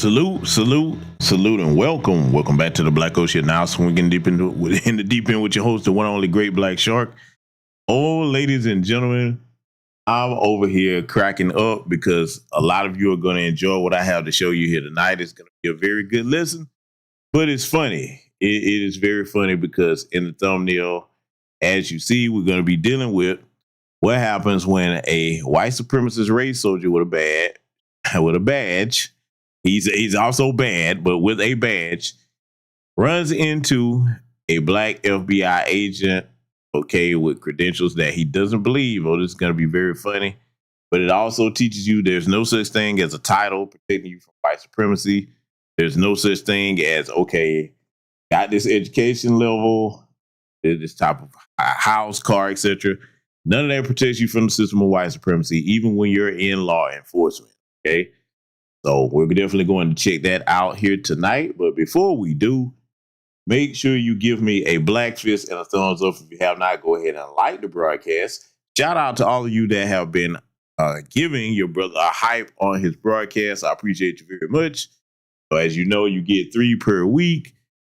Salute, and welcome back to the Black Ocean. Now swinging deep in the deep end with your host, the one and only Great Black Shark. Oh, ladies and gentlemen, I'm over here cracking up because a lot of you are going to enjoy what I have to show you here tonight. It's going to be a very good listen, but it's funny. It is very funny because in the thumbnail, as you see, we're going to be dealing with what happens when a white supremacist race soldier with a badge. He's also bad, but with a badge, runs into a black FBI agent, okay, with credentials that he doesn't believe. Oh, this is going to be very funny. But it also teaches you there's no such thing as a title protecting you from white supremacy. There's no such thing as, okay, got this education level, this type of house, car, etc. None of that protects you from the system of white supremacy, even when you're in law enforcement, okay? So we're definitely going to check that out here tonight. But before we do, make sure you give me a black fist and a thumbs up. If you have not, go ahead and like the broadcast. Shout out to all of you that have been giving your brother a hype on his broadcast. I appreciate you very much. So as you know, you get 3 per week.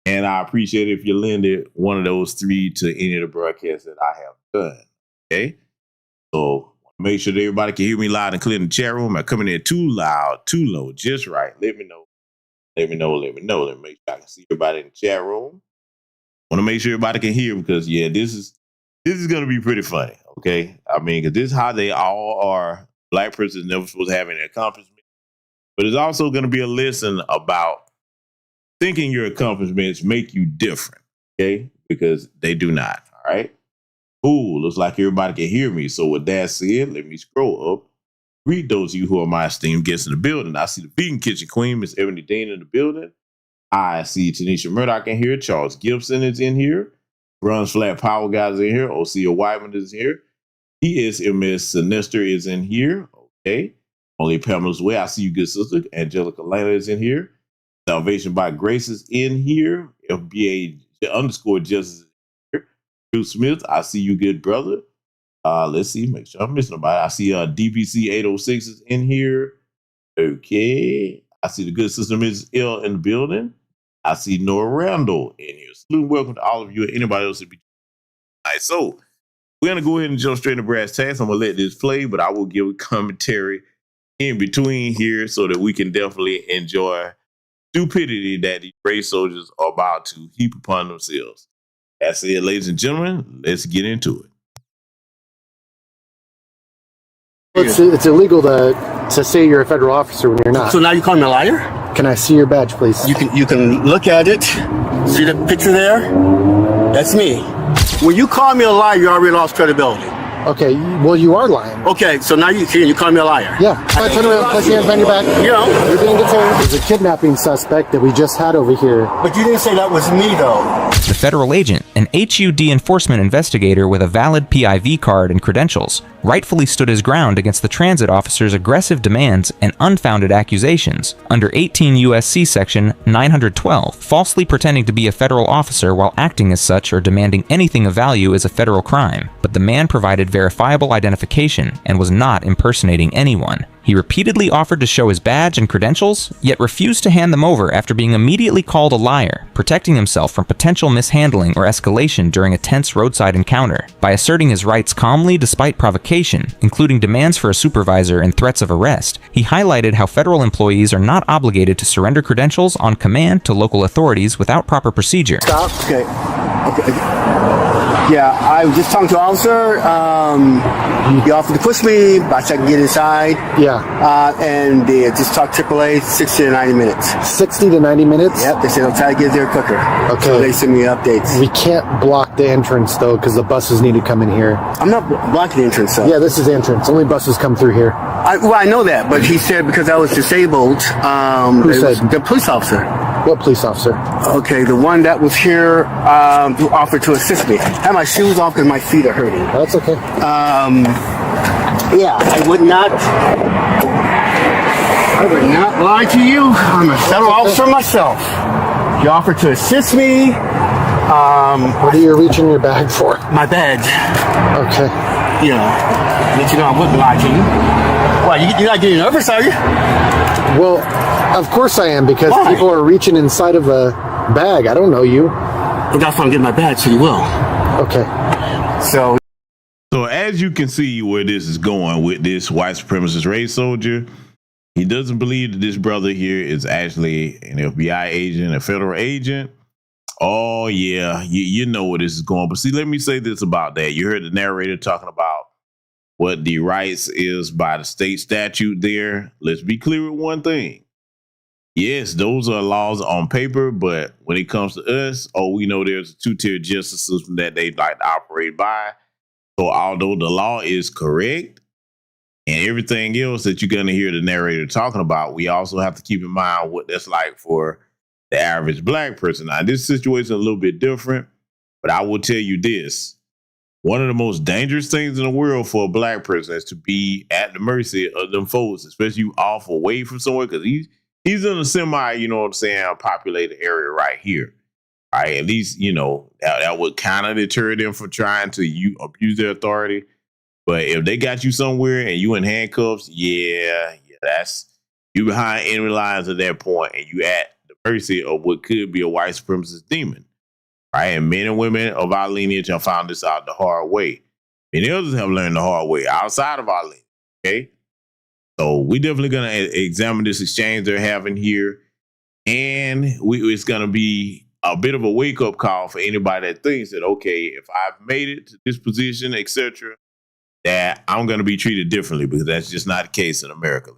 And I appreciate it if you lended one of those 3 to any of the broadcasts that I have done. Okay. So make sure that everybody can hear me loud and clear in the chat room. I'm coming in too loud, too low, just right. Let me know. Let me make sure I can see everybody in the chat room. Want to make sure everybody can hear because yeah, this is gonna be pretty funny. Okay. I mean, because this is how they all are. Black persons never supposed to have any accomplishments. But it's also gonna be a lesson about thinking your accomplishments make you different. Okay, because they do not. All right. Ooh, looks like everybody can hear me. So with that said, let me scroll up. Greet those of you who are my esteemed guests in the building. I see the Vegan Kitchen Queen, Miss Ebony Dean in the building. I see Tanisha Murdoch in here. Charles Gibson is in here. Bronze Flat Power Guys in here. Osea Whiteman is here. ESMS Sinister is in here. Okay. Only Pamela's Way. I see you, good sister. Angelica Lana is in here. Salvation by Grace is in here. FBA _ Justice is here. Drew Smith, I see you, good brother. Let's see, make sure I'm missing nobody. I see DPC 806 is in here. Okay. I see the good sister Mrs. L in the building. I see Nora Randall in here. Salute and welcome to all of you and anybody else that be. All right, so we're gonna go ahead and jump straight into brass tacks. I'm gonna let this play, but I will give a commentary in between here so that we can definitely enjoy stupidity that these race soldiers are about to heap upon themselves. That's it, ladies and gentlemen. Let's get into it. It's illegal to say you're a federal officer when you're not. So now you call me a liar? Can I see your badge, please? You can look at it. See the picture there? That's me. When you call me a liar, you already lost credibility. Okay, well, you are lying. Okay, so now you call me a liar. Yeah. Turn around, place your hands behind your back. You know. You're being detained. There's a kidnapping suspect that we just had over here. But you didn't say that was me, though. The federal agent, an HUD enforcement investigator with a valid PIV card and credentials, rightfully stood his ground against the transit officer's aggressive demands and unfounded accusations under 18 U.S.C. section 912. Falsely pretending to be a federal officer while acting as such or demanding anything of value is a federal crime, but the man provided verifiable identification and was not impersonating anyone. He repeatedly offered to show his badge and credentials, yet refused to hand them over after being immediately called a liar, protecting himself from potential mishandling or escalation during a tense roadside encounter. By asserting his rights calmly despite provocation, including demands for a supervisor and threats of arrest, he highlighted how federal employees are not obligated to surrender credentials on command to local authorities without proper procedure. Stop. Okay. Yeah, I was just talking to an officer. He offered to push me, but I can get inside. Yeah. And they just talked AAA 60 to 90 minutes. 60 to 90 minutes? Yep, they said they'll try to get there quicker. Okay. So they send me updates. We can't block the entrance, though, because the buses need to come in here. I'm not blocking the entrance, though. Yeah, this is the entrance. Only buses come through here. I know that, but he said because I was disabled. Who said? The police officer. What police officer? Okay, the one that was here who offered to assist me. I had my shoes off because my feet are hurting. That's okay. Yeah, I would not lie to you. I'm a federal officer myself. You offered to assist me. What are you reaching your bag for? My badge. Okay. You know, let you know I wouldn't lie to you. Well, you're not getting nervous, are you? Well, Of course I am, because Why? people are reaching inside of a bag. I don't know you. Well, that's why I'm getting my badge, so you will. Okay. So as you can see where this is going with this white supremacist race soldier, he doesn't believe that this brother here is actually an FBI agent, a federal agent. Oh, yeah, you know where this is going. But see, let me say this about that. You heard the narrator talking about what the rights is by the state statute there. Let's be clear with one thing. Yes, those are laws on paper, but when it comes to us, we know there's a two-tier justice system that they like to operate by. So although the law is correct and everything else that you're going to hear the narrator talking about, we also have to keep in mind what that's like for the average black person. Now, this situation is a little bit different, but I will tell you this. One of the most dangerous things in the world for a black person is to be at the mercy of them folks, especially you off away from somewhere, because he's in a semi, you know what I'm saying, populated area right here. All right, at least, you know, that would kind of deter them from trying to abuse their authority. But if they got you somewhere and you in handcuffs, yeah, that's you behind enemy lines at that point, and you at the mercy of what could be a white supremacist demon. Right? And men and women of our lineage have found this out the hard way. Many others have learned the hard way outside of our lineage. Okay. So we definitely going to examine this exchange they're having here. And it's going to be a bit of a wake-up call for anybody that thinks that, okay, if I've made it to this position, etc., that I'm going to be treated differently, because that's just not the case in America.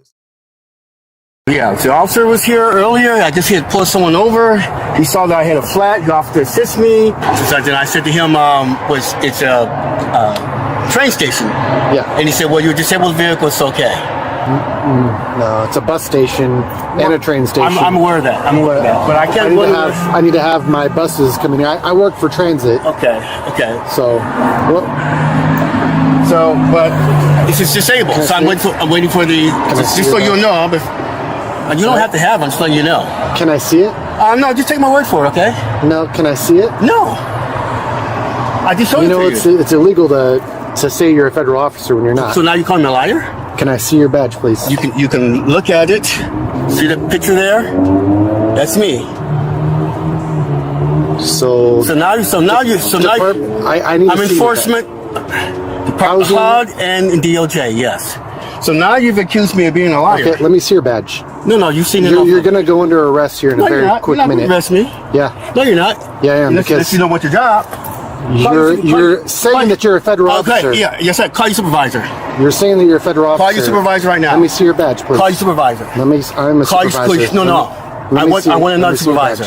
yeah, the officer was here earlier. I guess he had pulled someone over. He saw that I had a flat. The officer assist me. So then I said to him, it's a train station. Yeah. And he said, well, you're a disabled vehicle, it's okay. No, it's a bus station and a train station. I'm aware of that. I'm aware of that. But I can't I need to have my buses coming here. I work for transit. Okay. So, but this is disabled. So I'm waiting for the, just so you know, you don't have to have them, just letting you know. Can I see it? No, just take my word for it, okay? No, can I see it? No. I just showed You it know, to you. it's illegal to say you're a federal officer when you're not. So now you call me a liar? Can I see your badge, please? You can look at it. See the picture there? That's me. I need to I'm see enforcement, HUD, and DOJ. Yes. So now you've accused me of being a liar. Okay, let me see your badge. No, you've seen it. You're going to go under arrest here in a very quick minute. You're not arrest me. Yeah. No, you're not. Yeah, I am. Unless you don't want your job. You're saying that you're a federal officer. Okay, yeah, yes, sir. Call your supervisor. You're saying that you're a federal officer. Call your supervisor right now. Let me see your badge, please. Call your supervisor. I'm a supervisor. I want another supervisor.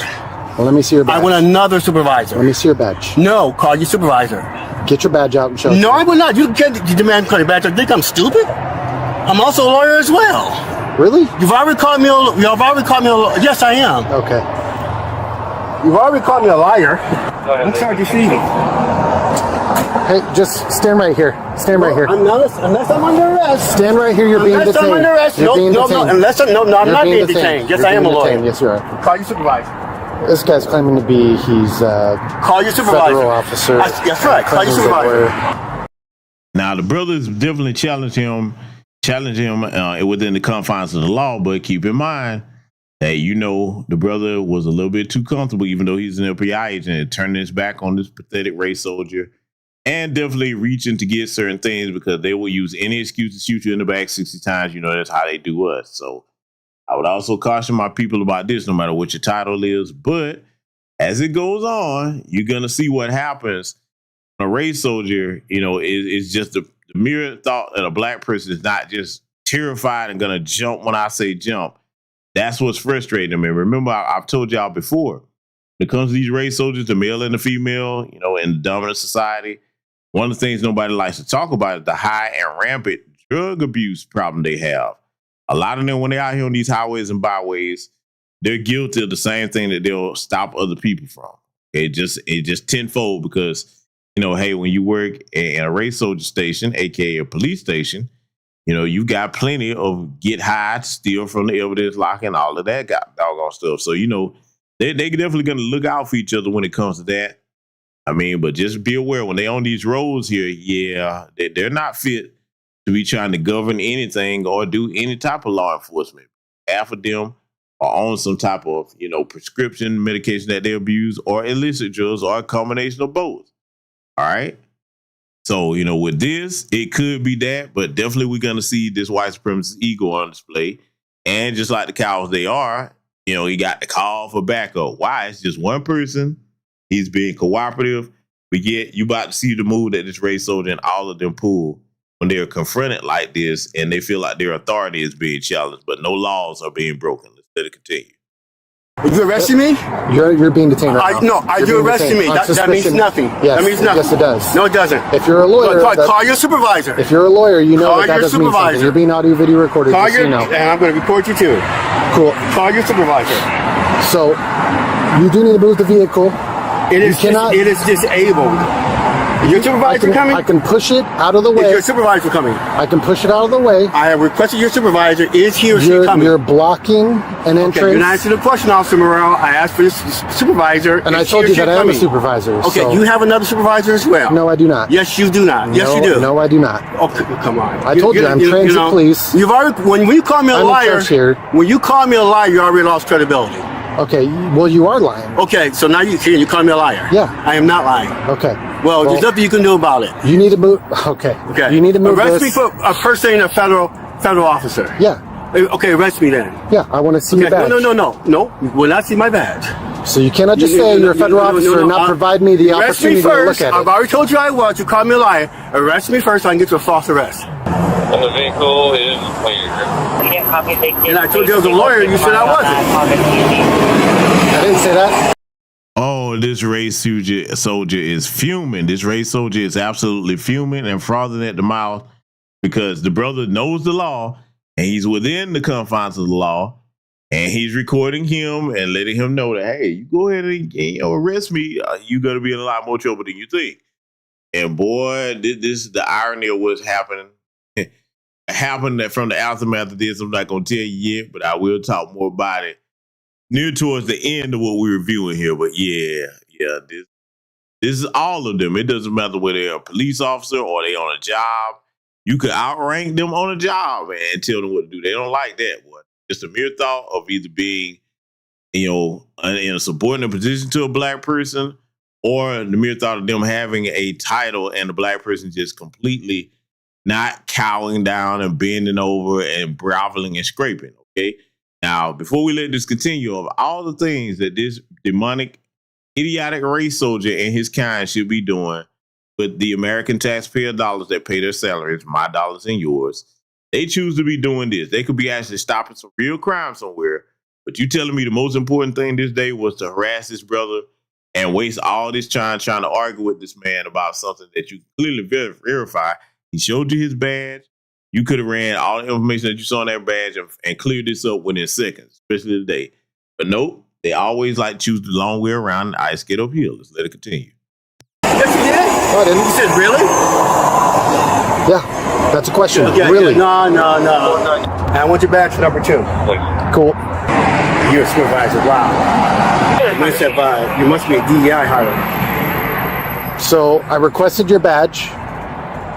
Well, let me see your badge. I want another supervisor. Let me see your badge. No, call your supervisor. Get your badge out and show it. No, I will not. You demand call your badge. I think I'm stupid. I'm also a lawyer as well. Really? You've already called me a yes, I am. Okay. You've already called me a liar. I'm charged with thieving. Hey, just stand right here. Stand right here. Unless I'm under arrest. Stand right here. You're being detained. Unless I'm under arrest. No, I'm not being detained. Yes, I am a lawyer. Yes, you are. Call your supervisor. This guy's claiming to be, he's call your supervisor. Federal officer. That's right. Call your supervisor. Now, the brothers definitely challenge him within the confines of the law, but keep in mind that, you know, the brother was a little bit too comfortable, even though he's an FBI agent, and turning his back on this pathetic race soldier, and definitely reaching to get certain things, because they will use any excuse to shoot you in the back 60 times. You know, that's how they do us. So I would also caution my people about this, no matter what your title is. But as it goes on, you're going to see what happens. A race soldier, you know, is just the mere thought that a black person is not just terrified and going to jump when I say jump. That's what's frustrating me. Remember, I've told y'all before, when it comes to these race soldiers, the male and the female, you know, in the dominant society, one of the things nobody likes to talk about is the high and rampant drug abuse problem they have. A lot of them, when they're out here on these highways and byways, they're guilty of the same thing that they'll stop other people from. It just tenfold, because, you know, hey, when you work in a race soldier station, aka a police station, you know, you got plenty of get high to steal from the evidence lock and all of that doggone stuff. So, you know, they definitely going to look out for each other when it comes to that. I mean, but just be aware when they're on these roads here, yeah, they're not fit to be trying to govern anything or do any type of law enforcement. Half of them are on some type of, prescription medication that they abuse, or illicit drugs, or a combination of both. All right. So, with this, it could be that, but definitely we're going to see this white supremacist ego on display. And just like the cowards they are, he got the call for backup. Why? It's just one person. He's being cooperative. But yet you about to see the move that this race soldier and all of them pull when they're confronted like this and they feel like their authority is being challenged, but no laws are being broken. Let's let it continue. You arresting me? You're being detained right now. No, you're arresting me. That means nothing. Yes, that means nothing. Yes, it does. No, it doesn't. If you're a lawyer, call your supervisor. If you're a lawyer, you know that doesn't mean something. supervisor. You're being audio video recorded. Call just so your, you know. and I'm going to report you too. Cool. Call your supervisor. So you do need to move the vehicle. It is disabled. Is your supervisor coming? I can push it out of the way. Is your supervisor coming? I can push it out of the way. I have requested your supervisor. Is he or she coming? You're blocking an entrance. Okay, you're not answering the question, Officer Morrell. I asked for your supervisor. And I told you that I am a supervisor. Okay, so. you have another supervisor as well? No, I do not. Yes, you do not. Yes, you do. No, I do not. Okay, come on. I told you, I'm transit police. You've already, when you call me a liar, when you call me a liar, you already lost credibility. Okay, well, you are lying. Okay, so now you call me a liar. Yeah. I am not lying. Okay. Well, there's nothing you can do about it. You need to move. Okay. Okay. You need to move arrest this. me for impersonating a federal officer. Yeah. Okay, arrest me then. Yeah, I want to see your badge. No. You will not see my badge. So you cannot just say you're a federal officer and not provide me the opportunity to look at it. I've already told you I was. You called me a liar. Arrest me first so I can get you a false arrest. And the vehicle is clear. And I told you I was a lawyer, you said I wasn't. I didn't say that. Oh, this race soldier is fuming. This race soldier is absolutely fuming and frothing at the mouth because the brother knows the law and he's within the confines of the law, and he's recording him and letting him know that, hey, you go ahead and arrest me. You're going to be in a lot more trouble than you think. And boy, this is the irony of what's happening. Happened from the aftermath of this. I'm not going to tell you yet, but I will talk more about it near towards the end of what we're reviewing here. But yeah, this is all of them. It doesn't matter whether they're a police officer or they on a job. You could outrank them on a job and tell them what to do. They don't like that. Boy. Just a mere thought of either being, in a subordinate position to a black person, or the mere thought of them having a title and the black person just completely not cowing down and bending over and groveling and scraping. Okay. Now, before we let this continue, of all the things that this demonic, idiotic race soldier and his kind should be doing with the American taxpayer dollars that pay their salaries, my dollars and yours, they choose to be doing this. They could be actually stopping some real crime somewhere. But you telling me the most important thing this day was to harass this brother and waste all this time trying to argue with this man about something that you clearly verify. He showed you his badge. You could have ran all the information that you saw on that badge and cleared this up within seconds, especially today. But nope, they always like choose the long way around and ice get uphill. Let's let it continue. Yes, you did. Oh, I didn't. You said really? Yeah, that's a question. Okay, really? No. And I want your badge number 2. Cool. You're a supervisor. Wow. You must be a DEI hire. So I requested your badge.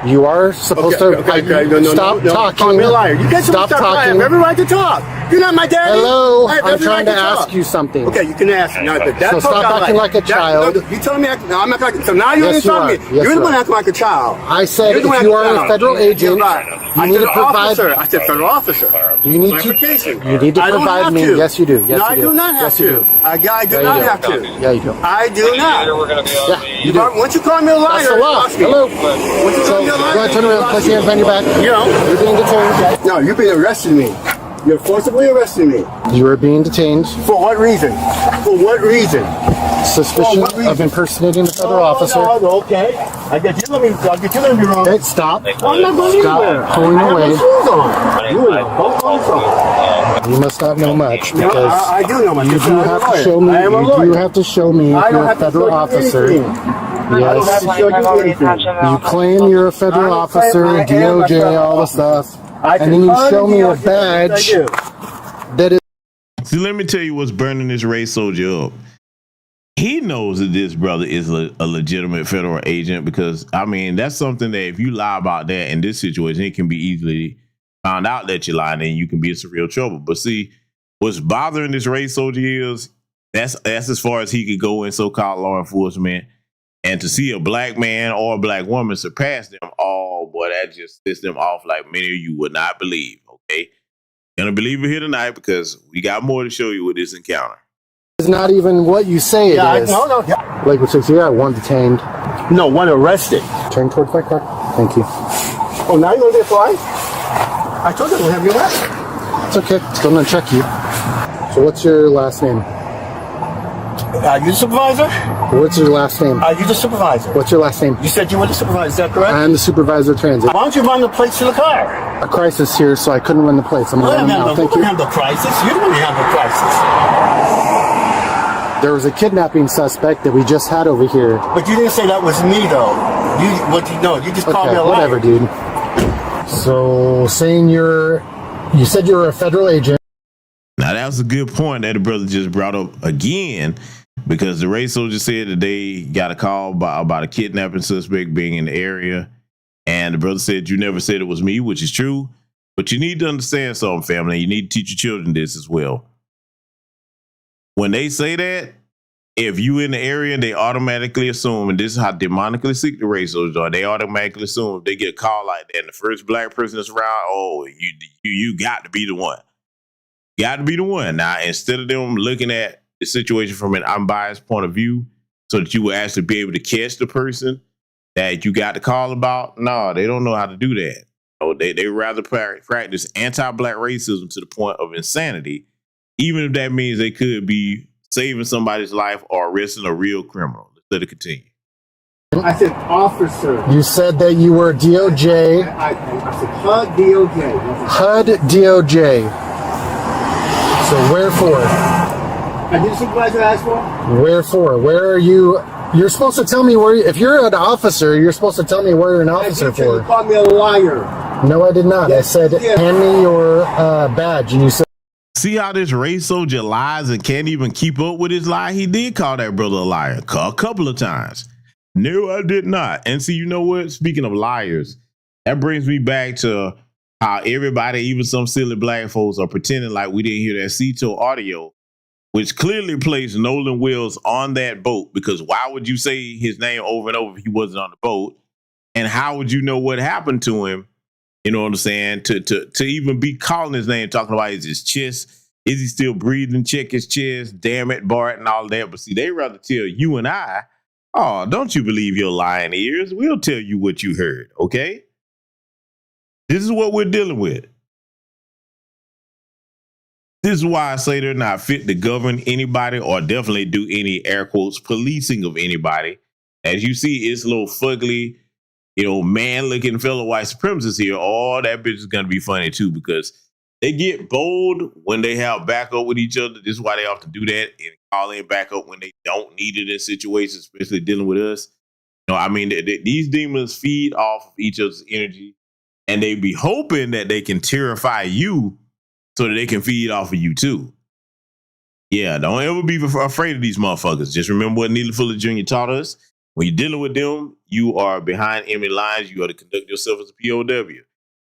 You are supposed to stop talking. Call me a liar. You guys stop talking. I have every right to talk. You're not my daddy. Hello, I'm trying to ask you something. Okay, you can ask. No, so stop acting like a child. You telling me? No, I'm not acting. So now you're insulting me. You're the one acting like a child. I said if you are a federal agent, you need to provide. I said federal officer. You need to provide me. Yes, you do. Yes, no, I do not have to. I do not have to. Yeah, you do. I do not. Yeah, you do. Once you call me a liar, that's the law. Hello. So go ahead, turn around, place your hands behind your back. You're being detained. No, you're being arresting me. You're forcibly arresting me. You are being detained. For what reason? For what reason? Suspicion of impersonating a federal officer. No, okay. I'll get you let me wrong. Okay, stop. I'm not going anywhere. Stop pulling away. I You must not know much because I do know much. You do have to show me. You do have to show me if you're a federal officer. Yes. You claim you're a federal officer, DOJ, all the stuff. And then you show me a badge that is. See, let me tell you what's burning this race soldier up. He knows that this brother is a legitimate federal agent because, I mean, that's something that if you lie about that in this situation, it can be easily found out that you lied and you can be in some real trouble. But see, What's bothering this race soldier is that's as far as he could go in so-called law enforcement. And to see a black man or a black woman surpass them, oh boy, that just sets them off like many of you would not believe. Okay, gonna believe it here tonight because we got more to show you with this encounter. It's not even what you say it is. No. Like what says here, one detained. No, one arrested. Turn towards my car. Thank you. Oh, now you're going to get flight? I told you I don't have your last. It's okay. Still gonna check you. So what's your last name? Are you the supervisor? What's your last name? Are you the supervisor? What's your last name? You said you were the supervisor, is that correct? I'm the supervisor of transit. Why don't you run the plates to the car? A crisis here, so I couldn't run the plates. I'm gonna run them now. Thank you. We don't have the crisis. You don't have the crisis. There was a kidnapping suspect that we just had over here. But you didn't say that was me, though. You just called me a liar. Whatever, dude. So, saying you said you were a federal agent. Now, that was a good point that the brother just brought up again, because the race soldier said that they got a call about a kidnapping suspect being in the area. And the brother said, you never said it was me, which is true. But you need to understand something, family. You need to teach your children this as well. When they say that, if you in the area, they automatically assume, and this is how demonically sick the race soldiers are, they automatically assume if they get a call like that and the first black person that's around, oh, you got to be the one. Got to be the one. Now, instead of them looking at the situation from an unbiased point of view so that you will actually be able to catch the person that you got the call about, no, they don't know how to do that. Oh, they rather practice anti-black racism to the point of insanity, even if that means they could be saving somebody's life or arresting a real criminal. Let it continue. I said officer. You said that you were DOJ. I said HUD DOJ. HUD DOJ. So wherefore? I did the supervisor ask for? Wherefore? Where are you? You're supposed to tell me where. If you're an officer, you're supposed to tell me where you're an officer for. You called me a liar. No, I did not. Yes, I said, hand me your badge, and you said. See how this race soldier lies and can't even keep up with his lie? He did call that brother a liar a couple of times. No, I did not. And see, you know what? Speaking of liars, that brings me back to how everybody, even some silly black folks, are pretending like we didn't hear that Cito audio, which clearly placed Nolan Wills on that boat, because why would you say his name over and over if he wasn't on the boat? And how would you know what happened to him? You know what I'm saying? To even be calling his name, talking about his chest. Is he still breathing? Check his chest. Damn it, Bart, and all that. But see, they rather tell you and I, oh, don't you believe your lying ears? We'll tell you what you heard, okay? This is what we're dealing with. This is why I say they're not fit to govern anybody or definitely do any, air quotes, policing of anybody. As you see, it's a little fugly, man-looking fellow white supremacists here. Oh, that bitch is going to be funny, too, because they get bold when they have backup with each other. This is why they often do that and call in backup when they don't need it in situations, especially dealing with us. These demons feed off of each other's energy, and they be hoping that they can terrify you so that they can feed off of you, too. Yeah, don't ever be afraid of these motherfuckers. Just remember what Neely Fuller Jr. taught us. When you're dealing with them, you are behind enemy lines. You got to conduct yourself as a POW.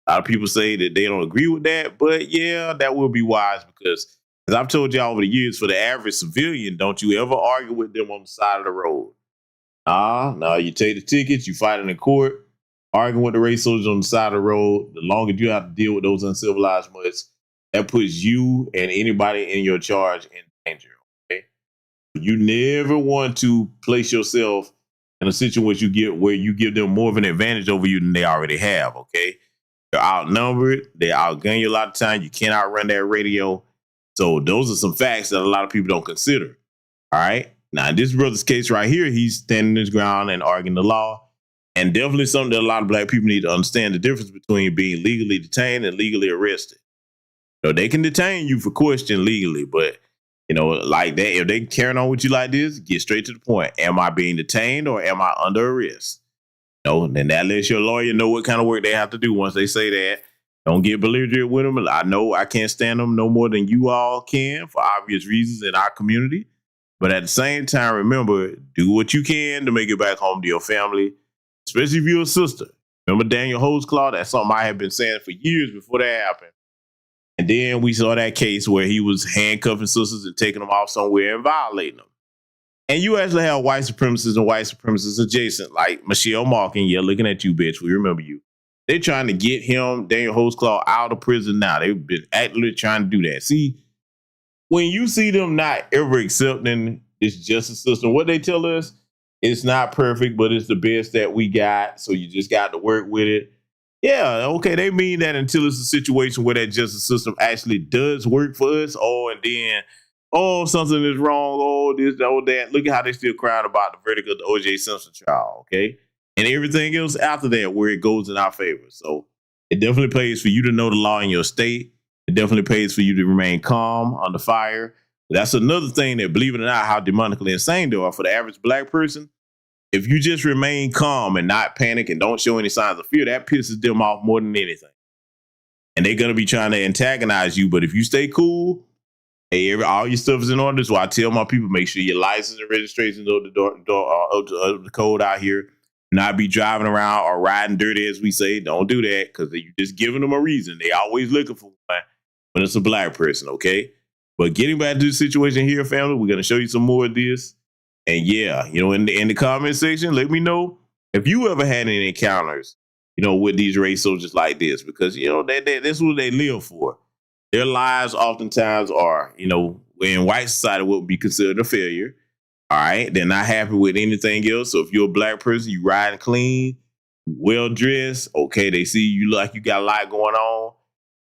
A lot of people say that they don't agree with that, but yeah, that will be wise because, as I've told y'all over the years, for the average civilian, don't you ever argue with them on the side of the road. No, you take the tickets, you fight in court, arguing with the race soldiers on the side of the road. The longer you have to deal with those uncivilized mutts, that puts you and anybody in your charge in danger. Okay, you never want to place yourself in a situation where you give them more of an advantage over you than they already have. Okay, they're outnumbered, they outgun you a lot of time. You can't outrun that radio. So those are some facts that a lot of people don't consider. All right. Now, in this brother's case right here, he's standing his ground and arguing the law. And definitely something that a lot of black people need to understand, the difference between being legally detained and legally arrested. They can detain you for question legally, but, like that, if they carrying on with you like this, get straight to the point. Am I being detained or am I under arrest? Then that lets your lawyer know what kind of work they have to do once they say that. Don't get belligerent with them. I know I can't stand them no more than you all can for obvious reasons in our community. But at the same time, remember, do what you can to make it back home to your family, especially if you're a sister. Remember Daniel Holtzclaw? That's something I have been saying for years before that happened. And then we saw that case where he was handcuffing sisters and taking them off somewhere and violating them. And you actually have white supremacists and white supremacists adjacent, like Michelle Malkin. Yeah, looking at you, bitch. We remember you. They're trying to get him, Daniel Holtzclaw, out of prison now. They've been actively trying to do that. See, when you see them not ever accepting this justice system, what they tell us, it's not perfect, but it's the best that we got. So you just got to work with it. Yeah, okay, they mean that until it's a situation where that justice system actually does work for us. And then, something is wrong. This, that. Look at how they still crying about the verdict of the O.J. Simpson trial, okay? And everything else after that where it goes in our favor. So it definitely pays for you to know the law in your state. It definitely pays for you to remain calm under fire. That's another thing that, believe it or not, how demonically insane they are for the average black person. If you just remain calm and not panic and don't show any signs of fear, that pisses them off more than anything. And they're going to be trying to antagonize you. But if you stay cool, hey, all your stuff is in order. So I tell my people, make sure your license and registration of the code out here. Not be driving around or riding dirty, as we say. Don't do that because you're just giving them a reason. They always looking for one when it's a black person, okay? But getting back to the situation here, family, we're going to show you some more of this. And yeah, in the comment section, let me know if you ever had any encounters, with these race soldiers like this, because, that's what they live for. Their lives oftentimes are, in white society, what would be considered a failure. All right. They're not happy with anything else. So if you're a black person, you riding clean, well dressed. Okay. They see you like you got a lot going on.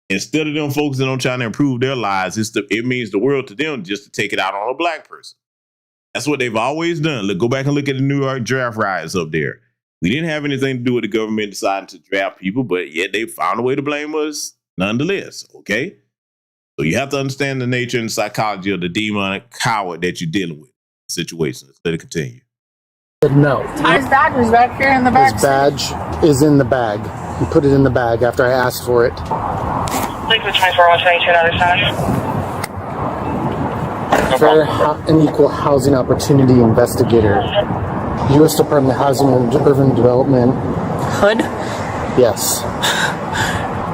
Instead of them focusing on trying to improve their lives, it means the world to them just to take it out on a black person. That's what they've always done. Look, go back and look at the New York draft riots up there. We didn't have anything to do with the government deciding to draft people, but yet they found a way to blame us nonetheless. Okay. So you have to understand the nature and psychology of the demonic coward that you're dealing with. Situation. Let it continue. No. His badge is back here in the back. His badge is in the bag. He put it in the bag after I asked for it. Liquid 24-122, another center. Fair and equal housing opportunity investigator. U.S. Department of Housing and Urban Development. Hood? Yes.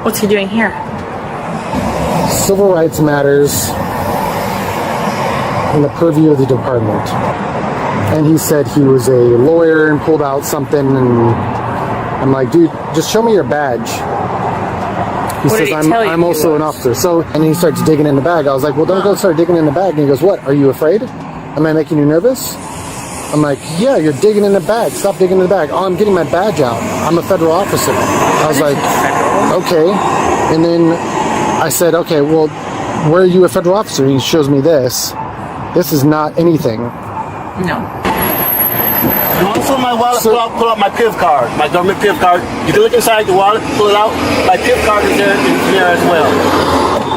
What's he doing here? Civil rights matters in the purview of the department. And he said he was a lawyer and pulled out something, and I'm like, dude, just show me your badge. He says, I'm also an officer. So, and he starts digging in the bag. I was like, well, don't go start digging in the bag. And he goes, what, are you afraid? Am I making you nervous? I'm like, yeah, you're digging in the bag. Stop digging in the bag. Oh, I'm getting my badge out. I'm a federal officer. I was like, okay. And then I said, okay, well, where are you a federal officer? He shows me this. This is not anything. No. You want to pull my wallet? Pull out my PIV card, my government PIV card. You can look inside the wallet, pull it out. My PIV card is there as well.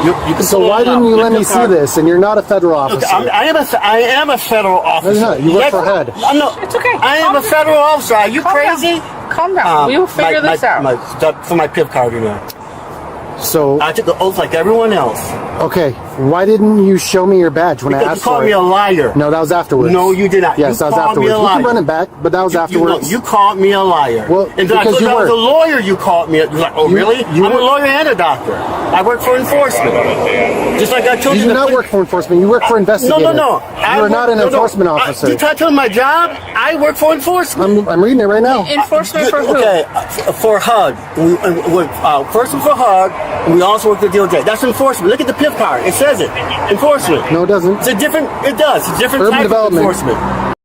You can so why didn't you let me see this? And you're not a federal officer. Okay, I am a federal officer. No, you're not. You work for HUD. No, It's okay. I am a federal officer. Are you crazy? Calm down. We will figure this out. For my PIV card, So I took the oath like everyone else. Okay, why didn't you show me your badge when I asked for it? You called me a liar. No, that was afterwards. No, you did not. Yes, that was afterwards. You can run it back, but that was afterwards. You called me a liar. Well, and then I told you I was a lawyer, you called me. You're like, oh, really? I'm a lawyer and a doctor. I work for enforcement. Just like I told you. You do not work for enforcement. You work for investigators. No. You are not an enforcement officer. You try to tell my job? I work for enforcement. I'm reading it right now. Enforcement for who? Okay, for HUD. Enforcement for HUD, and we also work for DOJ. That's enforcement. Look at the PIV card. It says it. Enforcement. No, it doesn't. It does. It's a different Urban type development. of enforcement.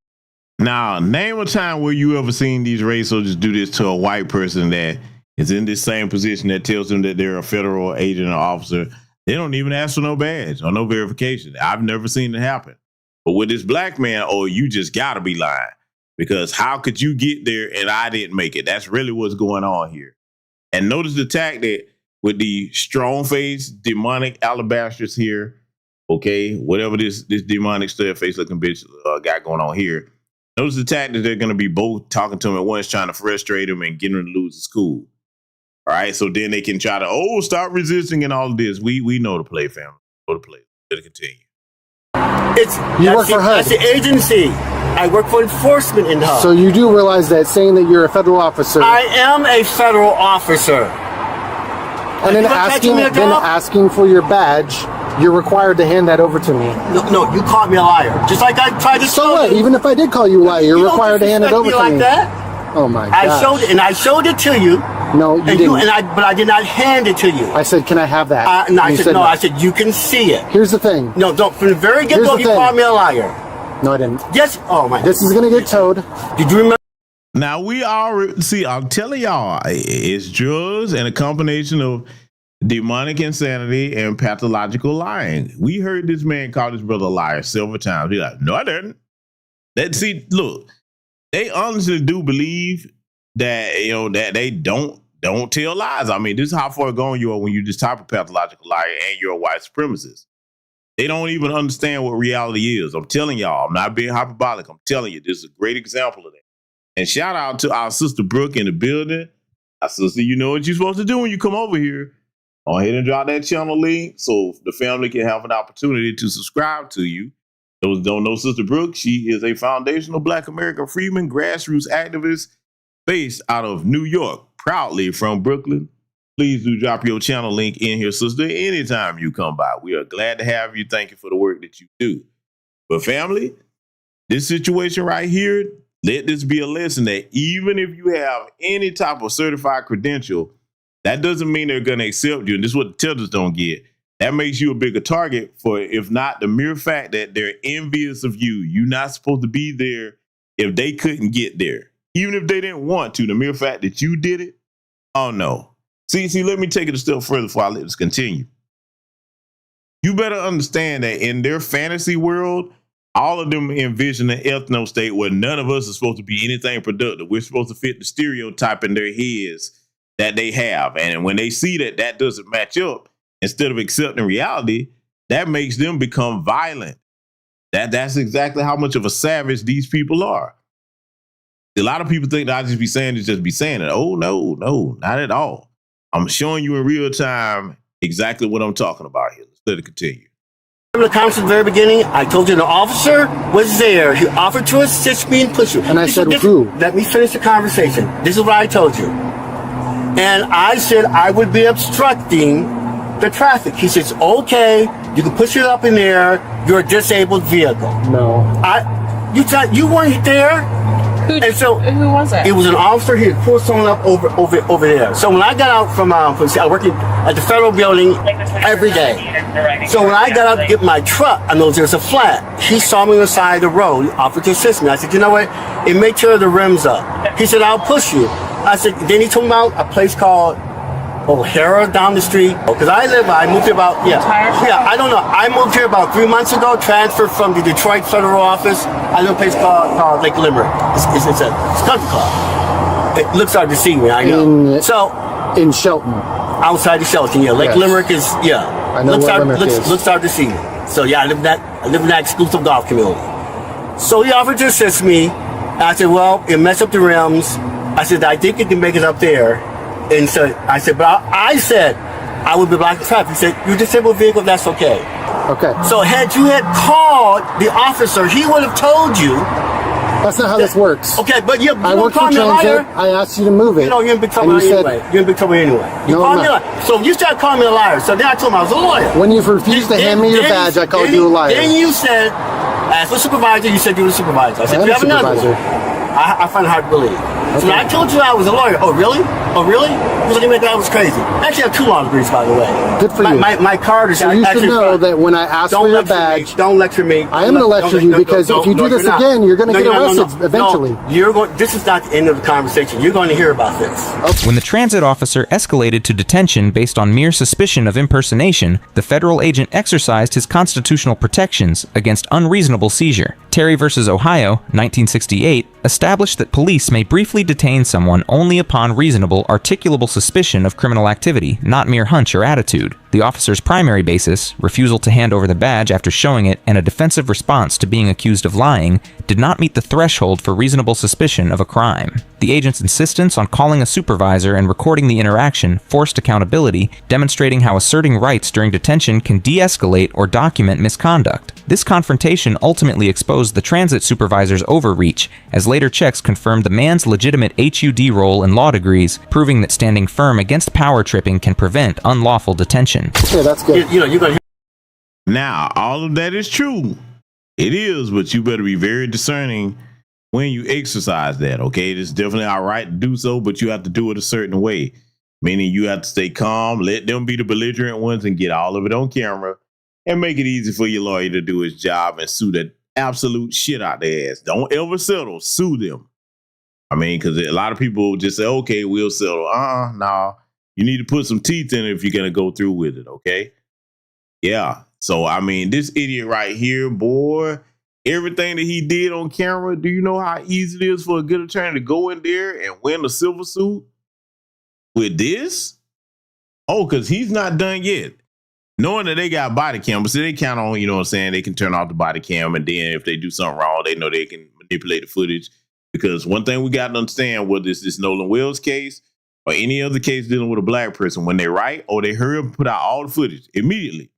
Now, name a time where you ever seen these race soldiers do this to a white person that is in this same position that tells them that they're a federal agent or officer. They don't even ask for no badge or no verification. I've never seen it happen. But with this black man, you just got to be lying. Because how could you get there and I didn't make it? That's really what's going on here. And notice the tactic with the strong-faced demonic alabasters here. Okay, whatever this demonic stud face looking bitch got going on here. Notice the tactic they're going to be both talking to him at once, trying to frustrate him and getting him to lose his cool. All right, so then they can try to, stop resisting and all of this. We know the play, family. Know the play. Let it continue. You work for HUD. That's the agency. I work for enforcement in HUD. So you do realize that saying that you're a federal officer. I am a federal officer. And then asking for your badge, you're required to hand that over to me. No, you called me a liar. Just like I tried to show So what? you. Even if I did call you a liar, you're required to hand it over to like me. That? Oh my god! I showed it to you. No, you didn't. But I did not hand it to you. I said, "Can I have that?" No, I said no. I said you can see it. Here's the thing. No, don't. From the very get-go, you called me a liar. No, I didn't. Yes. Oh my. This is gonna get towed. Did you remember? Now we already see. I'm telling y'all, it's drugs and a combination of demonic insanity and pathological lying. We heard this man call his brother a liar several times. He's like, "No, I didn't." Look, they honestly do believe that that they don't tell lies. I mean, this is how far gone you are when you just type a pathological liar and you're a white supremacist. They don't even understand what reality is. I'm telling y'all, I'm not being hyperbolic. I'm telling you, this is a great example of that. And shout out to our sister Brooke in the building. Our sister, you know what you're supposed to do when you come over here. Go ahead and drop that channel link so the family can have an opportunity to subscribe to you. Those who don't know Sister Brooke, she is a foundational Black American freedman, grassroots activist based out of New York, proudly from Brooklyn. Please do drop your channel link in here, sister, anytime you come by. We are glad to have you. Thank you for the work that you do. But family, this situation right here, let this be a lesson that even if you have any type of certified credential, that doesn't mean they're going to accept you. And this is what the tellers don't get. That makes you a bigger target for, if not the mere fact that they're envious of you. You're not supposed to be there if they couldn't get there. Even if they didn't want to, the mere fact that you did it, oh no. See, let me take it a step further before I let this continue. You better understand that in their fantasy world, all of them envision an ethno state where none of us is supposed to be anything productive. We're supposed to fit the stereotype in their heads that they have. And when they see that that doesn't match up, instead of accepting reality, that makes them become violent. That's exactly how much of a savage these people are. A lot of people think that I just be saying it. Oh, no, not at all. I'm showing you in real time exactly what I'm talking about here. Let's let it continue. Remember the conversation at the very beginning? I told you the officer was there. He offered to assist me and push you. And I said, who? Let me finish the conversation. This is what I told you. And I said I would be obstructing the traffic. He says, okay, you can push it up in there. You're a disabled vehicle. No. You weren't there? Who was it? It was an officer. He had pulled someone up over there. So when I got out from I worked at the federal building every day. So when I got out to get my truck, I noticed there was a flat. He saw me on the side of the road. He offered to assist me. I said, you know what? It may tear the rims up. He said, I'll push you. I said, then he told me about a place called O'Hara down the street. Because I moved here about, I don't know. I moved here about 3 months ago, transferred from the Detroit federal office. I know a place called Lake Limerick. It's a country club. It looks hard to see me, I know. In Shelton. Outside the Shelton, yeah. Lake Limerick is, I know where Limerick is. Looks hard to see me. So yeah, I live in that exclusive golf community. So he offered to assist me. I said, well, it messed up the rims. I said, I think it can make it up there. And so I said, but I said I would be blocking traffic. He said, you're a disabled vehicle, that's okay. Okay. So had you had called the officer, he would have told you. That's not how this works. Okay, but you I work for transit. I asked you to move it. You're in big trouble anyway. You're in big trouble anyway. You called me a liar. So you started calling me a liar. So then I told him I was a lawyer. When you refused to hand me your badge, I called you a liar. Then you said, as the supervisor, you said you were the supervisor. I said, you have another one. I find it hard to believe. Okay. So when I told you I was a lawyer, oh really? Oh really? Because I didn't think I was crazy. I actually have 2 law degrees, by the way. Good for you. My card is so you should know that when I ask for your badge, don't lecture me. I am going to lecture you because if you do this again, you're going to get arrested eventually. This is not the end of the conversation. You're going to hear about this. Okay. When the transit officer escalated to detention based on mere suspicion of impersonation, the federal agent exercised his constitutional protections against unreasonable seizure. Terry v. Ohio, 1968, established that police may briefly detain someone only upon reasonable, articulable suspicion of criminal activity, not mere hunch or attitude. The officer's primary basis, refusal to hand over the badge after showing it and a defensive response to being accused of lying, did not meet the threshold for reasonable suspicion of a crime. The agent's insistence on calling a supervisor and recording the interaction forced accountability, demonstrating how asserting rights during detention can de-escalate or document misconduct. This confrontation ultimately exposed the transit supervisor's overreach, as later checks confirmed the man's legitimate HUD role and law degrees, proving that standing firm against power tripping can prevent unlawful detention. Yeah, that's good. You're gonna. Now, all of that is true. It is, but you better be very discerning when you exercise that, okay? It's definitely all right to do so, but you have to do it a certain way. Meaning you have to stay calm, let them be the belligerent ones and get all of it on camera and make it easy for your lawyer to do his job and sue the absolute shit out their ass. Don't ever settle, sue them. I mean, because a lot of people just say, okay, we'll settle. No. You need to put some teeth in it if you're going to go through with it, okay? Yeah. So, I mean, this idiot right here, boy, everything that he did on camera, do you know how easy it is for a good attorney to go in there and win a civil suit with this? Oh, because he's not done yet. Knowing that they got body cam, but see, they count on, you know what I'm saying, they can turn off the body cam, and then if they do something wrong, they know they can manipulate the footage. Because one thing we got to understand, whether it's this Nolan Wells case or any other case dealing with a black person, when they write or they hurry up and put out all the footage immediately,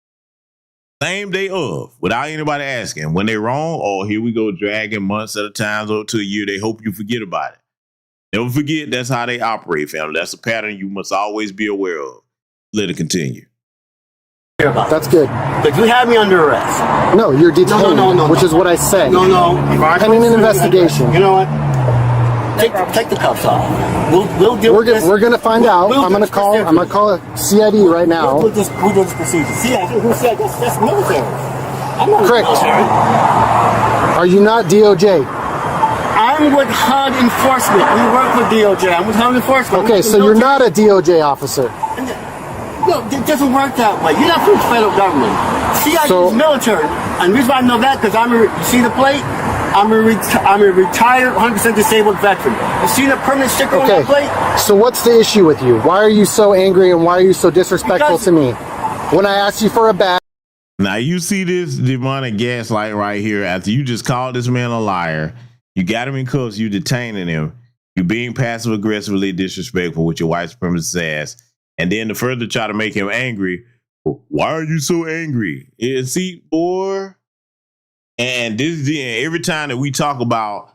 same day of, without anybody asking. When they're wrong, oh, here we go, dragging months at a time or to a year. They hope you forget about it. Never forget, that's how they operate, family. That's a pattern you must always be aware of. Let it continue. That's good. But you have me under arrest. No, you're detained, no. which is what I said. No. Pending an investigation. You know what? Take the cuffs off. We'll deal with this. We're gonna find out. I'm gonna call CID right now. Who did this procedure? CID? Who said that's military? I'm not Correct. military. Are you not DOJ? I'm with HUD enforcement. We work with DOJ. I'm with HUD enforcement. Okay, so you're not a DOJ officer. No, it doesn't work that way. You're not from the federal government. CID is military. And the reason why I know that, because you see the plate? I'm a retired, 100% disabled veteran. You see the permanent sticker on that plate? So what's the issue with you? Why are you so angry and why are you so disrespectful to me? When I asked you for a badge. Now you see this demonic gaslight right here. After you just called this man a liar, you got him in cuffs, you detaining him, you being passive aggressively disrespectful with your white supremacist ass, and then to further try to make him angry. Why are you so angry? And see, boy. And this every time that we talk about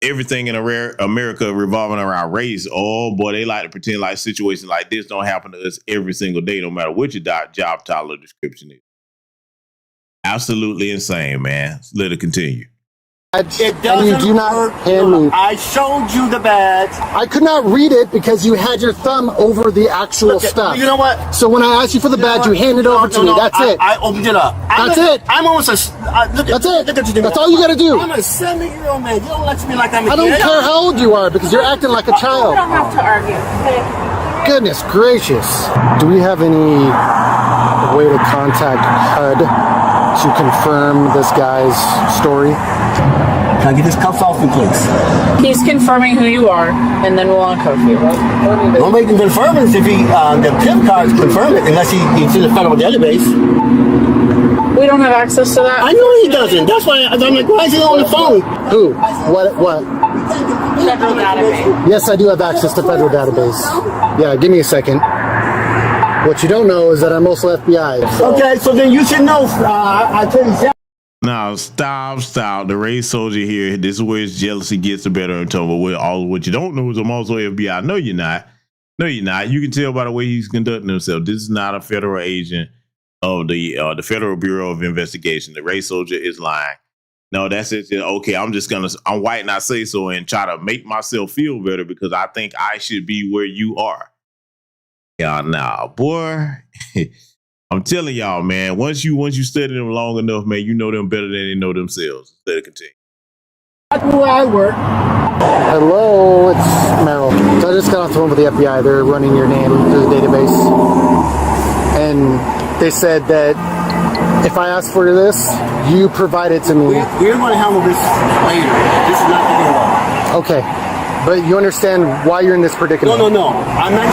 everything in America revolving around race, oh boy, they like to pretend like situations like this don't happen to us every single day, no matter what your job title or description is. Absolutely insane, man. Let it continue. It doesn't and you do not hand me. I showed you the badge. I could not read it because you had your thumb over the actual stuff. You know what? So when I asked you for the badge, you handed it over to me. That's it. I opened it up. That's it. I'm almost a. That's it. That's all you got to do. I'm a 70-year-old man. You don't let me like I'm a I don't care how old you are because you're acting like a child. We don't have to argue. Okay? Goodness gracious. Do we have any way to contact HUD to confirm this guy's story? Can I get his cuffs off me, please? He's confirming who you are, and then we'll uncuff you. Nobody can confirm it if the PIP cards confirm it, unless he's in the federal database. We don't have access to that. I know he doesn't. That's why I'm like, why is he on the phone? Who? What? Federal database. Yes, I do have access to federal database. Yeah, give me a second. What you don't know is that I'm also FBI. So. Okay, so then you should know. I tell you. Now, stop. The race soldier here, this is where his jealousy gets the better of him. But what you don't know is I'm also FBI. No, you're not. You can tell by the way he's conducting himself. This is not a federal agent of the Federal Bureau of Investigation. The race soldier is lying. No, that's it. Okay, I'm white and I say so and try to make myself feel better because I think I should be where you are. Yeah, nah, boy. I'm telling y'all, man, once you study them long enough, man, you know them better than they know themselves. Let it continue. That's where I work. Hello, it's Merrill. So I just got off the phone with the FBI. They're running your name through the database. And they said that if I ask for this, you provide it to me. We're going to handle this later. This is not the law. Okay. But you understand why you're in this predicament. No. I'm not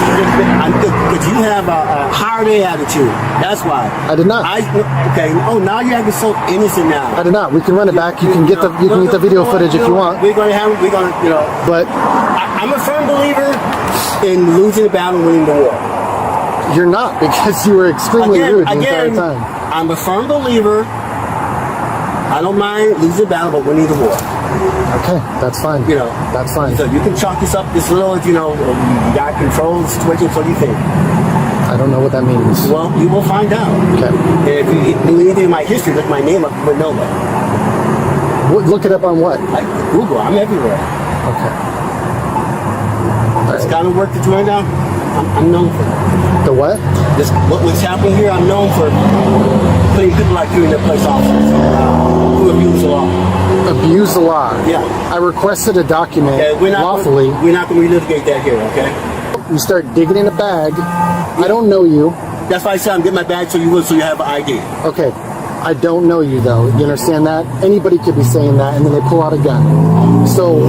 because you have a hard A attitude. That's why. I did not. Okay. Oh, now you're acting so innocent now. I did not. We can run it back. You can get the video footage if you want. We're gonna, you know. But I'm a firm believer in losing the battle and winning the war. You're not, because you were extremely rude the entire time. I'm a firm believer. I don't mind losing the battle, but winning the war. Okay, that's fine. You know, that's fine. So you can chalk this up this little, you know, you got control of the situation. What do you think? I don't know what that means. Well, you will find out. Okay. If you believe anything in my history, look my name up, you would know that. Look it up on what? Like Google. I'm everywhere. Okay. This kind of work that you're doing now, I'm known for that. The what? What's happening here, I'm known for putting people like you in their place officers who abuse the law. Abuse the law? Yeah. I requested a document lawfully. We're not going to relitigate that here, okay? You start digging in a bag. I don't know you. That's why I said I'm getting my bag so you have an ID. Okay. I don't know you, though. You understand that? Anybody could be saying that, and then they pull out a gun. So,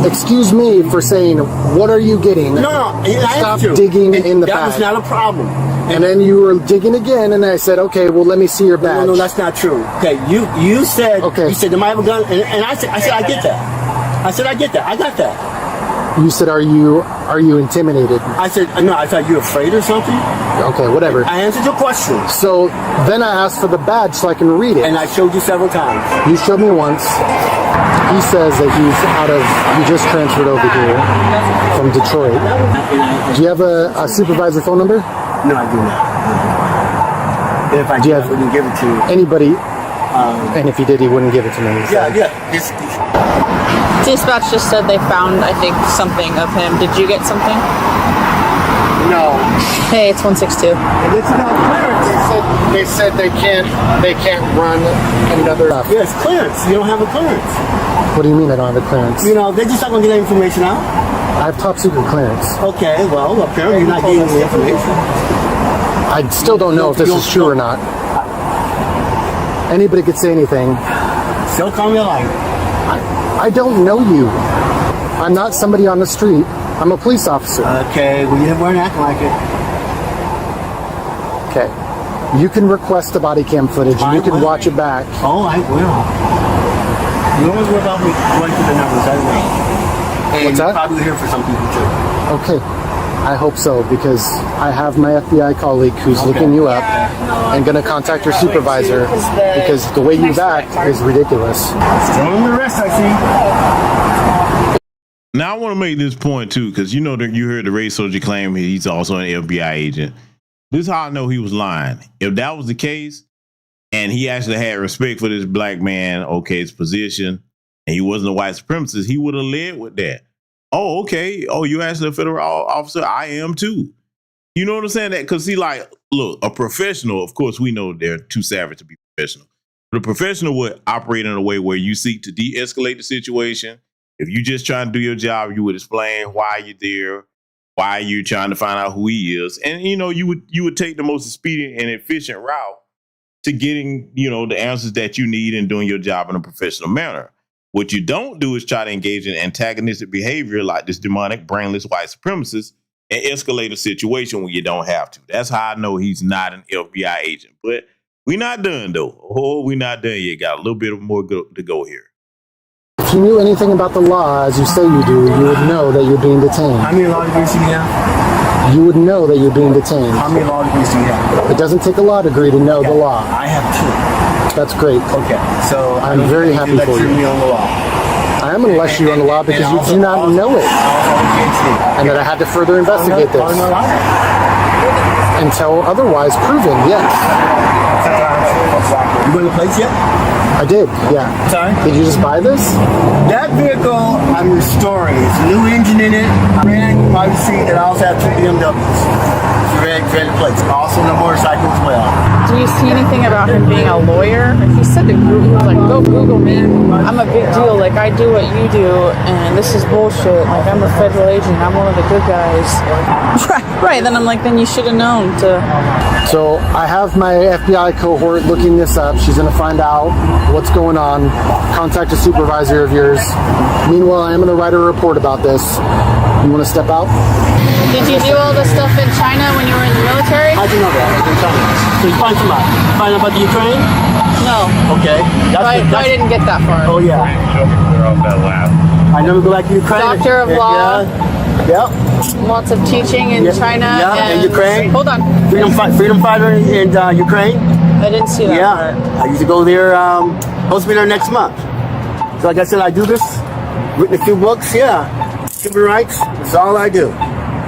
excuse me for saying, what are you getting? No, stop digging in the bag. That was not a problem. And then you were digging again, and I said, okay, well, let me see your badge. No, that's not true. Okay, you said, okay. You said, am I have a gun? And I said, I get that. I said, I get that. I got that. You said, are you intimidated? I said, no, I thought you were afraid or something. Okay, whatever. I answered your question. So then I asked for the badge so I can read it. And I showed you several times. You showed me once. He says that he just transferred over here from Detroit. Do you have a supervisor phone number? No, I do not. If I did, I wouldn't give it to you. Anybody? And if he did, he wouldn't give it to me. Yeah. Dispatch just said they found, I think, something of him. Did you get something? No. Hey, it's 162. It's about clearance. They said they can't run another. Yeah, it's clearance. You don't have a clearance. What do you mean I don't have a clearance? You know, they're just not going to get that information out. I have top secret clearance. Okay, well, apparently you're not getting the information. I still don't know if this is true or not. Anybody could say anything. Still call me a liar. I don't know you. I'm not somebody on the street. I'm a police officer. Okay, well, you weren't acting like it. Okay. You can request the body cam footage and you can watch it back. Oh, I will. You don't worry about me going through the numbers, I will. And what's that? Probably here for some people too. Okay. I hope so, because I have my FBI colleague who's looking you up and going to contact your supervisor because the way you act is ridiculous. Still in the rest, I see. Now I want to make this point too, because you know that you heard the race soldier claim he's also an FBI agent. This is how I know he was lying. If that was the case, and he actually had respect for this black man, okay, his position, and he wasn't a white supremacist, he would have led with that. Oh, okay. Oh, you actually a federal officer? I am too. You know what I'm saying? That because see, like, look, a professional, of course, we know they're too savage to be professional. But a professional would operate in a way where you seek to de-escalate the situation. If you just trying to do your job, you would explain why you're there, why you're trying to find out who he is. And, you know, you would take the most expedient and efficient route to getting, you know, the answers that you need and doing your job in a professional manner. What you don't do is try to engage in antagonistic behavior like this demonic, brainless white supremacist and escalate a situation when you don't have to. That's how I know he's not an FBI agent. But we're not done, though. Oh, we're not done yet. Got a little bit more to go here. If you knew anything about the law, as you say you do, you would know that you're being detained. How many law degrees do you have? You would know that you're being detained. How many law degrees do you have? It doesn't take a law degree to know the law. I have 2. That's great. Okay, so I'm very happy for you. Me on the law. I am going to lecture you on the law because you do not know it. And that I had to further investigate this. Until otherwise proven, yes. You going to place yet? I did, yeah. Sorry? Did you just buy this? That vehicle, I'm restoring. It's a new engine in it. I ran by the seat, and I also have 2 BMWs. red plates. Also on the motorcycle as well. Do you see anything about him being a lawyer? He said to Google, he was like, go Google me. I'm a big deal. Like, I do what you do, and this is bullshit. Like, I'm a federal agent. I'm one of the good guys. Right. Then I'm like, then you should have known to. So I have my FBI cohort looking this up. She's going to find out what's going on. Contact a supervisor of yours. Meanwhile, I am going to write a report about this. You want to step out? Did you do all this stuff in China when you were in the military? How'd you know that? In China. So you find somebody. Find out about the Ukraine? No. Okay. I didn't get that far. Oh, yeah. I never go back to Ukraine. Doctor of law. Yep. Lots of teaching in China. Yeah, and Ukraine. Hold on. Freedom fighter in Ukraine. I didn't see that part. I used to go there, supposed to be there next month. So like I said, I do this, written a few books, human rights, that's all I do.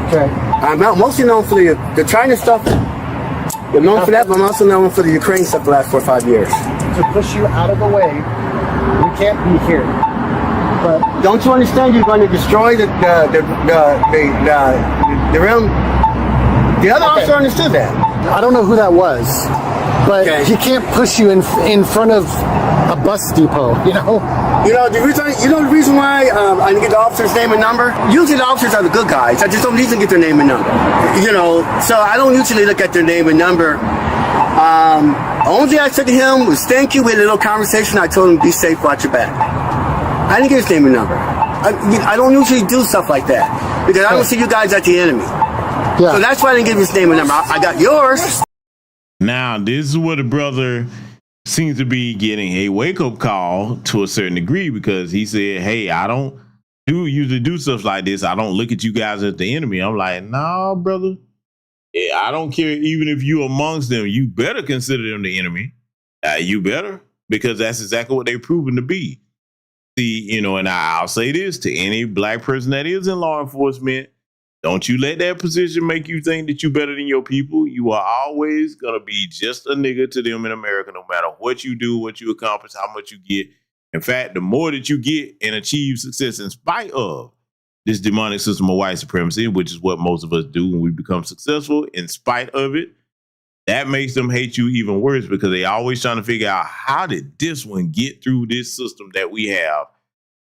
Okay. I'm mostly known for the China stuff. I'm known for that, but I'm also known for the Ukraine stuff the last 4 or 5 years. To push you out of the way, you can't be here. But don't you understand? You're going to destroy the realm. The other officer understood that. I don't know who that was, but he can't push you in front of a bus depot. The reason why I didn't get the officer's name and number. Usually the officers are the good guys. I just don't usually get their name and number. So I don't usually look at their name and number. Only thing I said to him was thank you. We had a little conversation. I told him be safe, watch your back. I didn't get his name and number. I don't usually do stuff like that because I don't see you guys as the enemy. Yeah. So that's why I didn't give his name and number. I got yours. Now, this is where the brother seems to be getting a wake-up call to a certain degree because he said, hey, I don't usually do stuff like this. I don't look at you guys as the enemy. I'm like, nah, brother. Yeah, I don't care. Even if you amongst them, you better consider them the enemy. You better, because that's exactly what they've proven to be. See, and I'll say this to any black person that is in law enforcement. Don't you let that position make you think that you're better than your people. You are always going to be just a nigga to them in America, no matter what you do, what you accomplish, how much you get. In fact, the more that you get and achieve success in spite of this demonic system of white supremacy, which is what most of us do when we become successful, in spite of it, that makes them hate you even worse because they always trying to figure out how did this one get through this system that we have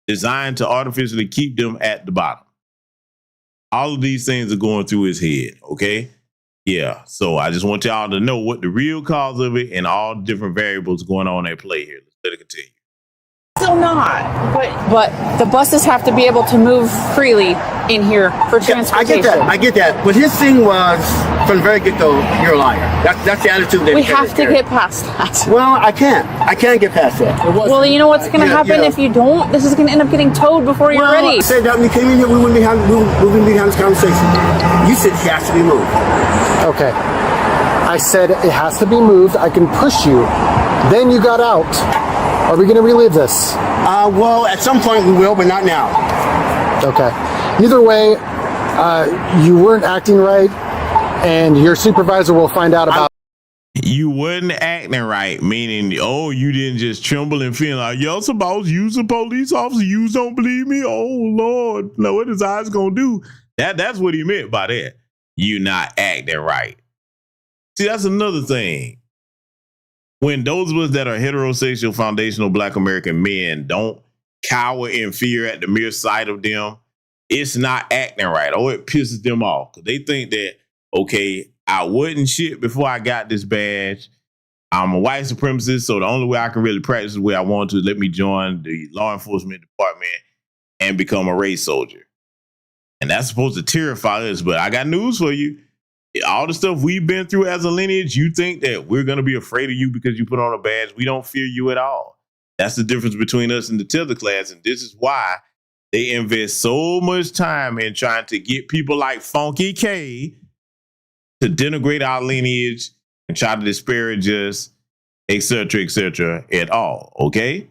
designed to artificially keep them at the bottom. All of these things are going through his head, okay? Yeah, so I just want y'all to know what the real cause of it and all the different variables going on at play here. Let's let it continue. Still not, but the buses have to be able to move freely in here for transportation. I get that. But his thing was, from the very get-go, you're a liar. That's the attitude that we have to get past that. Well, I can't get past that. Well, you know what's going to happen if you don't? This is going to end up getting towed before you're ready. I said that when you came in here, we wouldn't be having this conversation. You said it has to be moved. Okay. I said it has to be moved. I can push you. Then you got out. Are we going to relive this? Well, at some point we will, but not now. Okay. Either way, you weren't acting right, and your supervisor will find out about. You wasn't acting right, meaning, you didn't just tremble and feel like, yo, suppose you's a police officer, you don't believe me? Oh, Lord. No, what his eyes going to do? That's what he meant by that. You not acting right. See, that's another thing. When those of us that are heterosexual foundational black American men don't cower in fear at the mere sight of them, it's not acting right. It pisses them off. Because they think that, okay, I wasn't shit before I got this badge. I'm a white supremacist, so the only way I can really practice the way I want to is let me join the law enforcement department and become a race soldier. And that's supposed to terrify us, but I got news for you. All the stuff we've been through as a lineage, you think that we're going to be afraid of you because you put on a badge. We don't fear you at all. That's the difference between us and the tether class. And this is why they invest so much time in trying to get people like Funky K to denigrate our lineage and try to disparage us, et cetera, at all. Okay?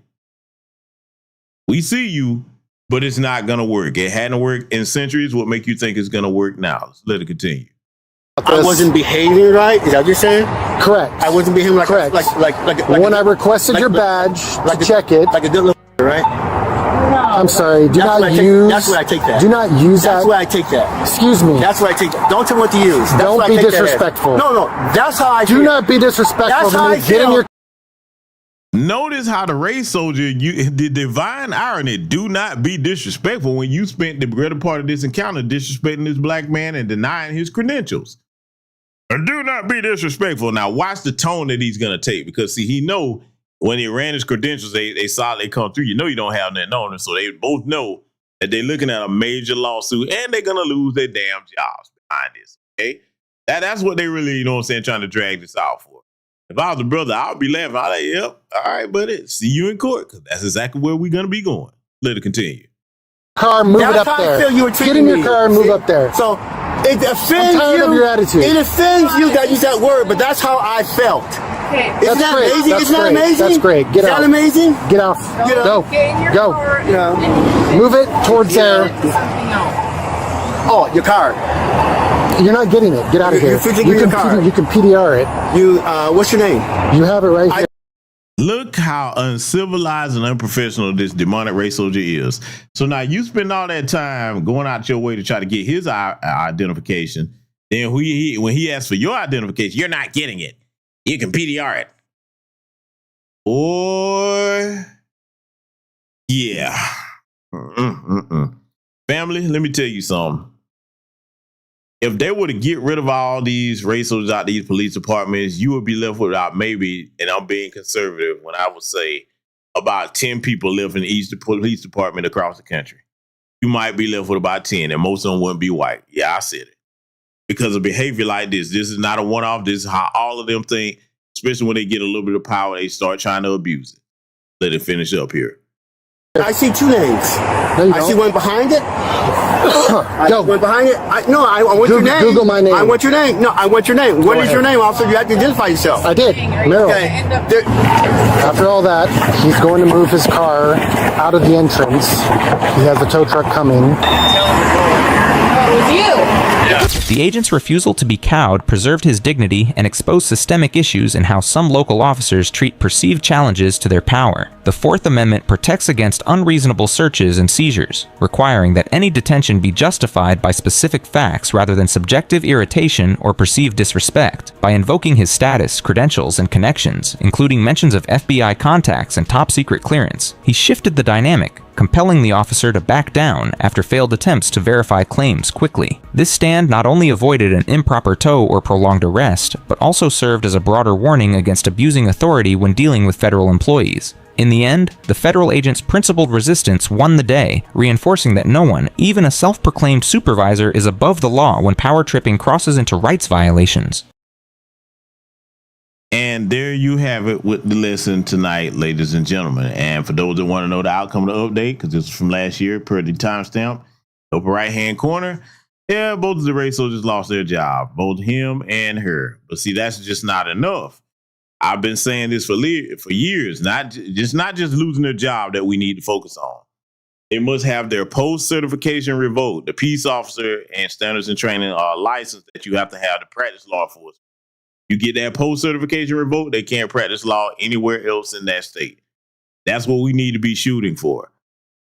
We see you, but it's not going to work. It hadn't worked in centuries. What make you think it's going to work now? Let's let it continue. I wasn't behaving right. Is that what you're saying? Correct. I wasn't behaving like correct. Like when I requested your badge to check it. Like a good little, right? No. I'm sorry. Do not use. That's where I take that. Do not use that. That's where I take that. Excuse me. That's where I take that. Don't tell me what to use. Don't be disrespectful. No. That's how I feel. Do not be disrespectful. That's how I Get in feel. your. Notice how the race soldier, the divine irony, do not be disrespectful when you spent the greater part of this encounter disrespecting this black man and denying his credentials. Do not be disrespectful. Now watch the tone that he's gonna take, because see, he know when he ran his credentials, they saw they come through. You know you don't have nothing on him, so they both know that they're looking at a major lawsuit and they're gonna lose their damn jobs behind this. Okay, that's what they really, you know what I'm saying, trying to drag this out for. If I was a brother, I would be laughing. I'd like, yep, all right, buddy, see you in court, because that's exactly where we're gonna be going. Let it continue. Car, move it up That's how I there. feel you were Get treating in your me. car and move up there. So it offends I'm tired you. of your attitude. It offends you that you use that word, but that's how I felt. Okay. Isn't that great. amazing? That's Isn't that great. amazing? That's great. Get Is out. that amazing? Get off. Get Go. up. Get in your Go. car Yeah. Move it towards there. something else. Oh, your car. You're not getting it. Get out of You're here. physically in your car. You can PDR it. You. What's your name? You have it right here. Look how uncivilized and unprofessional this demonic race soldier is. So now you spend all that time going out your way to try to get his identification. Then when he asks for your identification, you're not getting it. You can PDR it. Or, yeah. Family, let me tell you something. If they were to get rid of all these race soldiers out these police departments, you would be left without maybe, and I'm being conservative when I would say, about 10 people live in each police department across the country. You might be left with about 10, and most of them wouldn't be white. Yeah, I said it. Because of behavior like this. This is not a one-off. This is how all of them think, especially when they get a little bit of power, they start trying to abuse it. Let it finish up here. I see two names. No, you I see don't. one behind it. I Go. see one behind it. I want your name. Google my name. I want your name. No, I want your name. What is ahead. your name? Also, you have to identify yourself. I did. Meryl. Okay. After all that, he's going to move his car out of the entrance. He has a tow truck coming. With you. The agent's refusal to be cowed preserved his dignity and exposed systemic issues in how some local officers treat perceived challenges to their power. The Fourth Amendment protects against unreasonable searches and seizures, requiring that any detention be justified by specific facts rather than subjective irritation or perceived disrespect. By invoking his status, credentials, and connections, including mentions of FBI contacts and top-secret clearance, he shifted the dynamic, compelling the officer to back down after failed attempts to verify claims quickly. This stand not only avoided an improper tow or prolonged arrest, but also served as a broader warning against abusing authority when dealing with federal employees. In the end, the federal agent's principled resistance won the day, reinforcing that no one, even a self-proclaimed supervisor, is above the law when power tripping crosses into rights violations. And there you have it with the lesson tonight, ladies and gentlemen. And for those that want to know the outcome of the update, because this is from last year, per the timestamp, upper right-hand corner, yeah, both of the race soldiers lost their job, both him and her. But see, that's just not enough. I've been saying this for years, not just losing their job that we need to focus on. They must have their post-certification revoked. The peace officer and standards and training license that you have to have to practice law enforcement. You get that post-certification revoked, they can't practice law anywhere else in that state. That's what we need to be shooting for.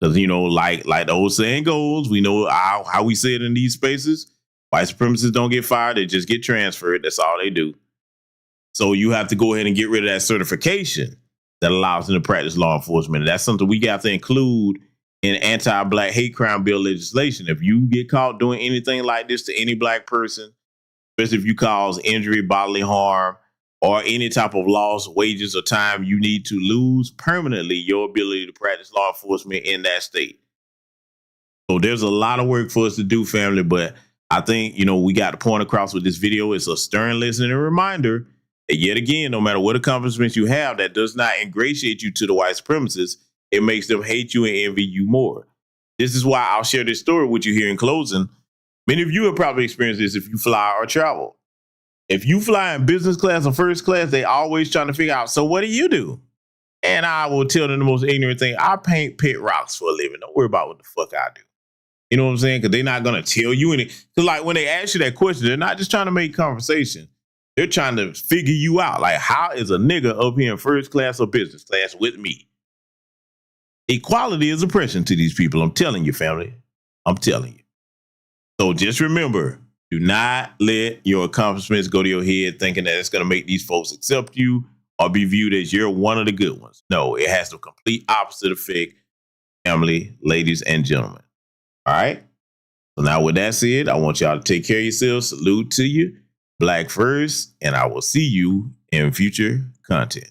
Because, you know, like the old saying goes, we know how we say it in these spaces. White supremacists don't get fired, they just get transferred. That's all they do. So you have to go ahead and get rid of that certification that allows them to practice law enforcement. And that's something we got to include in anti-black hate crime bill legislation. If you get caught doing anything like this to any black person, especially if you cause injury, bodily harm, or any type of loss, wages, or time, you need to lose permanently your ability to practice law enforcement in that state. So there's a lot of work for us to do, family, but I think, you know, we got the point across with this video. It's a stern lesson and a reminder that, yet again, no matter what accomplishments you have, that does not ingratiate you to the white supremacists. It makes them hate you and envy you more. This is why I'll share this story with you here in closing. Many of you have probably experienced this if you fly or travel. If you fly in business class or first class, they always trying to figure out, so what do you do? And I will tell them the most ignorant thing. I paint pit rocks for a living. Don't worry about what the fuck I do. You know what I'm saying? Because they're not going to tell you anything. Because like when they ask you that question, they're not just trying to make conversation. They're trying to figure you out. Like, how is a nigga up here in first class or business class with me? Equality is oppression to these people. I'm telling you, family. I'm telling you. So just remember, do not let your accomplishments go to your head thinking that it's going to make these folks accept you or be viewed as you're one of the good ones. No, it has the complete opposite effect, family, ladies and gentlemen. All right? So now with that said, I want y'all to take care of yourselves. Salute to you. Black first, and I will see you in future content.